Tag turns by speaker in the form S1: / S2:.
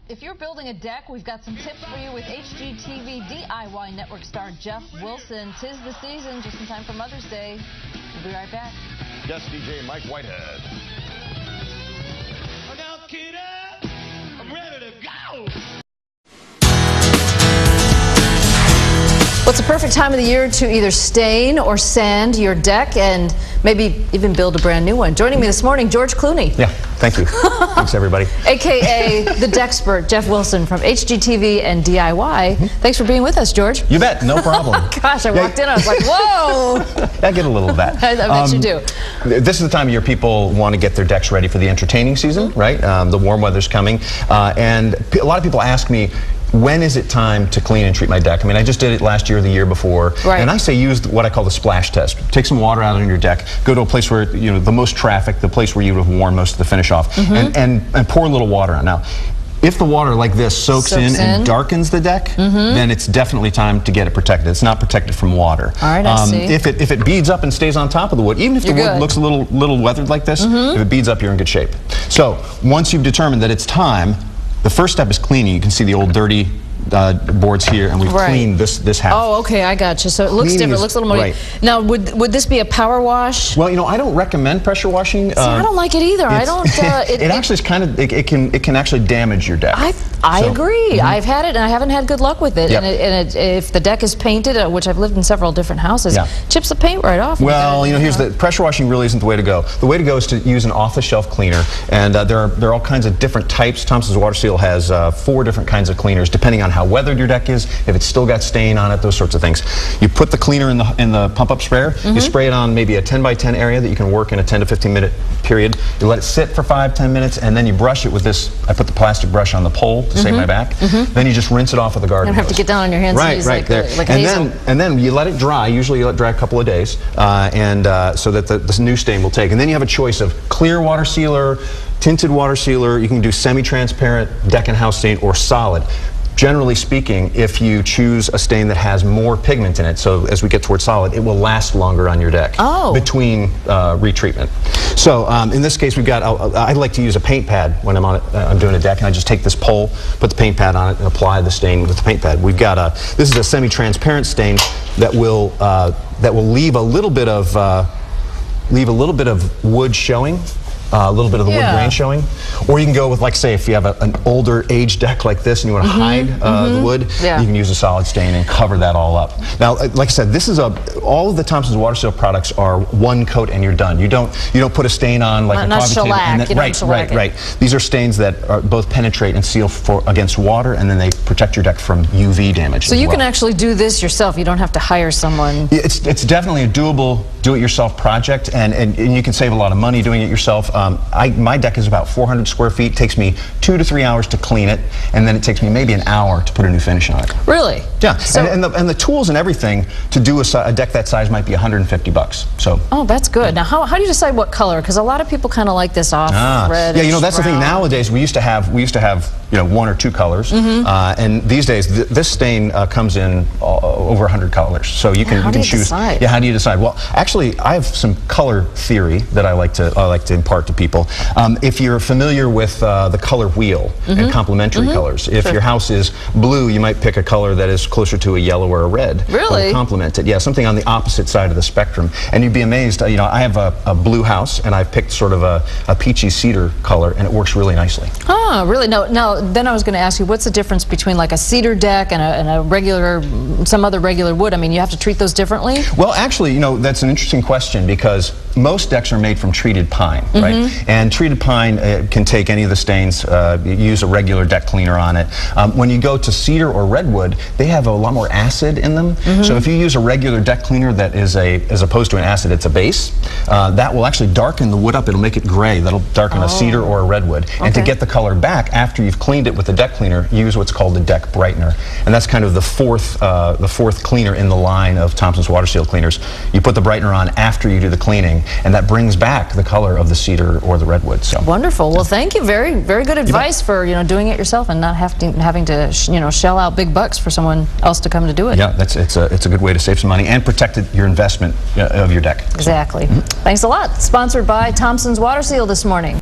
S1: If you're building a deck, we've got some tips for you with HGTV DIY Network star Jeff Wilson. 'Tis the season, just in time for Mother's Day. We'll be right back.
S2: Yes, DJ Mike Whitehead.
S3: Now, kiddo, I'm ready to go.
S1: Well, it's a perfect time of the year to either stain or sand your deck and maybe even build a brand new one. Joining me this morning, George Clooney.
S4: Yeah, thank you. Thanks, everybody.
S1: AKA the Dexpert, Jeff Wilson from HGTV and DIY. Thanks for being with us, George.
S4: You bet, no problem.
S1: Gosh, I walked in, I was like, whoa.
S4: I get a little of that.
S1: I bet you do.
S4: This is the time of year people want to get their decks ready for the entertaining season, right? The warm weather's coming. And a lot of people ask me, when is it time to clean and treat my deck? I mean, I just did it last year or the year before. Right. And I say use what I call the splash test. Take some water out on your deck, go to a place where, you know, the most traffic, the place where you would have worn most of the finish off, and pour a little water on. Now, if the water like this soaks in and darkens the deck, then it's definitely time to get it protected. It's not protected from water.
S1: All right, I see.
S4: If it beads up and stays on top of the wood, even if the wood looks a little weathered like this, if it beads up, you're in good shape. So once you've determined that it's time, the first step is cleaning. You can see the old dirty boards here, and we've cleaned this half.
S1: Oh, okay, I got you. So it looks different. It looks a little more. Now, would this be a power wash?
S4: Well, you know, I don't recommend pressure washing.
S1: See, I don't like it either. I don't.
S4: It actually is kind of. It can actually damage your deck.
S1: I agree. I've had it, and I haven't had good luck with it. And if the deck is painted, which I've lived in several different houses, chips the paint right off.
S4: Well, you know, here's the pressure washing really isn't the way to go. The way to go is to use an off-the-shelf cleaner, and there are all kinds of different types. Thompson's WaterSeal has 4 different kinds of cleaners, depending on how weathered your deck is, if it's still got stain on it, those sorts of things. You put the cleaner in the pump-up sprayer. You spray it on maybe a 10 by 10 area that you can work in a 10 to 15 minute period. You let it sit for 5-10 minutes, and then you brush it with this. I put the plastic brush on the pole to save my back. Then you just rinse it off with a garden hose.
S1: You don't have to get down on your hands and use like hazel.
S4: And then you let it dry. Usually you let it dry a couple of days, so that the new stain will take. And then you have a choice of clear water sealer, tinted water sealer. You can do semi-transparent deck and house stain, or solid. Generally speaking, if you choose a stain that has more pigment in it, so as we get towards solid, it will last longer on your deck between retreatment. So in this case, we've got, I like to use a paint pad when I'm doing a deck, and I just take this pole, put the paint pad on it, and apply the stain with the paint pad. We've got this is a semi-transparent stain that will leave a little bit of wood showing. A little bit of the wood grain showing. Or you can go with, like, say, if you have an older aged deck like this and you want to hide the wood, you can use a solid stain and cover that all up. Now, like I said, this is all of the Thompson's WaterSeal products are one coat and you're done. You don't put a stain on like
S1: not shellac.
S4: Right. These are stains that both penetrate and seal against water, and then they protect your deck from UV damage.
S1: So you can actually do this yourself. You don't have to hire someone.
S4: It's definitely a doable do-it-yourself project, and you can save a lot of money doing it yourself. My deck is about 400 square feet. It takes me 2 to 3 hours to clean it, and then it takes me maybe an hour to put a new finish on it.
S1: Really?
S4: Yeah. So, and the tools and everything to do a deck that size might be $150. So.
S1: Oh, that's good. Now, how do you decide what color? Because a lot of people kind of like this off red.
S4: Yeah, you know, that's brown. The thing. Nowadays, we used to have 1 or 2 colors, and these days this stain comes in over 100 colors. So you can choose.
S1: Decide?
S4: Yeah, how do you decide? Well, actually, I have some color theory that I like to impart to people. If you're familiar with the color wheel and complementary colors, if your house is blue, you might pick a color that is closer to a yellow or a red.
S1: Really?
S4: To complement it. Yeah, something on the opposite side of the spectrum. And you'd be amazed. You know, I have a blue house, and I've picked sort of a peachy cedar color, and it works really nicely.
S1: Oh, really? Now, then I was going to ask you, what's the difference between like a cedar deck and a regular, some other regular wood? I mean, you have to treat those differently?
S4: Well, actually, you know, that's an interesting question, because most decks are made from treated pine, right? And treated pine can take any of the stains. Use a regular deck cleaner on it. When you go to cedar or redwood, they have a lot more acid in them. So if you use a regular deck cleaner that is as opposed to an acid, it's a base, that will actually darken the wood up. It'll make it gray. That'll darken a cedar or a redwood. And to get the color back after you've cleaned it with the deck cleaner, use what's called the deck brightener. And that's kind of the fourth cleaner in the line of Thompson's WaterSeal cleaners. You put the brightener on after you do the cleaning, and that brings back the color of the cedar or the redwood. So
S1: wonderful. Well, thank you. Very, very good advice for doing it yourself and not having to shell out big bucks for someone else to come to do it.
S4: Yeah, it's a good way to save some money and protect your investment of your deck.
S1: Exactly. Thanks a lot. Sponsored by Thompson's WaterSeal this morning.